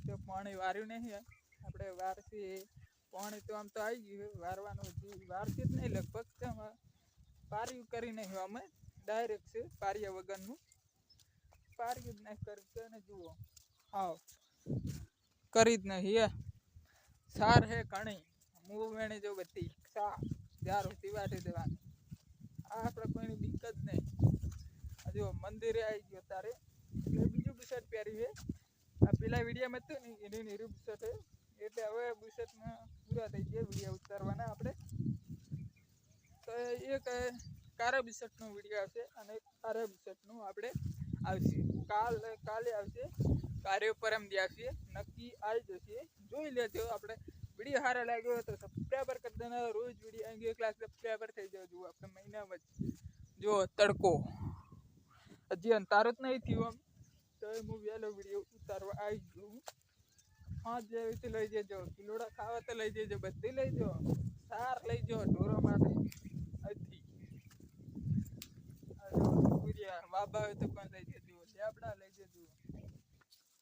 તો પાણી વાર્યું નહીં આપણે વારથી પાણી તો આમ તો આવી ગયું વારવાનું વારથી જ નહીં લગભગ તેમાં પાર્યું કરી નહીં અમે ડાયરેક્ટ છે પાર્યા વગરનું પાર્યું જ નહીં કરી ને જુઓ હા કરી જ નહીં સાર હે ઘણી હું વેણી જો બધી સા જાર હોતી વાટી દેવાની આ આપણે કોઈની બીક જ નહીં જો મંદિરે આવી ગયો તારે એટલે બીજું બુશર્ટ પહેર્યું છે આ પેલા વિડીયોમાં હતું ને એની નીરું બુશર્ટ છે એટલે હવે બુશર્ટમાં પૂરા થઈ ગયા વિડીયો ઉતારવાના આપણે તો એક કારા બુશર્ટનો વિડીયો આવશે અને કારા બુશર્ટનું આપણે આવશે કાલે આવશે કાર્ય પરમ દી આવશે નક્કી આવી જશે જોઈ લેજો આપણે વિડીયો સારો લાગ્યો હોય તો સબસ્ક્રાઈબર કરી દેના રોજ વિડીયો આવી ગયો ક્લાસ સબસ્ક્રાઈબર થઈ જાવ જુઓ આપણે મહિનામાં જ જો તડકો હજી અંધારું જ નહીં થયું આમ તો હું વહેલો વિડીયો ઉતારવા આવી ગયો હા જેવી રીતે લઈ જજો કિલોડા ખાવા તો લઈ જજો બધી લઈ જાઓ સાર લઈ જાઓ ઢોરો માટે અહીંથી બાબા હોય તો કોણ લઈ જજો લેબડા લઈ જજો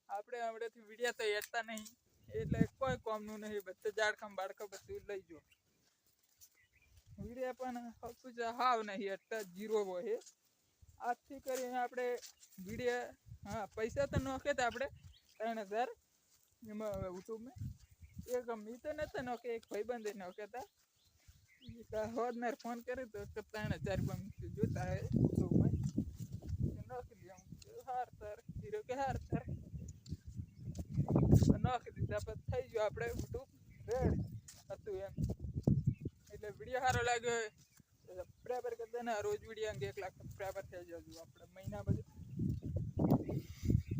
આપણે હમણાંથી વિડીયો તો હેડતા નહીં એટલે કોઈ કોમનું નહીં બધું ઝાડખમ બાળકો બધું લઈ જાઓ વિડીયો પણ હાવ નહીં હેડતા જીરો હોય આજથી કરીને આપણે વિડીયો હા પૈસા તો નોખે તો આપણે 3000 એમાં યુટ્યુબમાં એક મી તો નહોતા નોખે એક ભાઈબંધે નોખ્યા હોદનાર ફોન કર્યો તો 3000 જોતા હે યુટ્યુબમાં નોખી દઉં હાર સર હીરો કે હાર સર નોખી દીધા પછી થઈ ગયો આપણે યુટ્યુબ રેડી હતું એમ એટલે વિડીયો સારો લાગ્યો સબસ્ક્રાઈબર કરી દેના રોજ વિડીયો અંગે 1 લાખ સબસ્ક્રાઈબર થઈ જજો આપણે મહિના પછી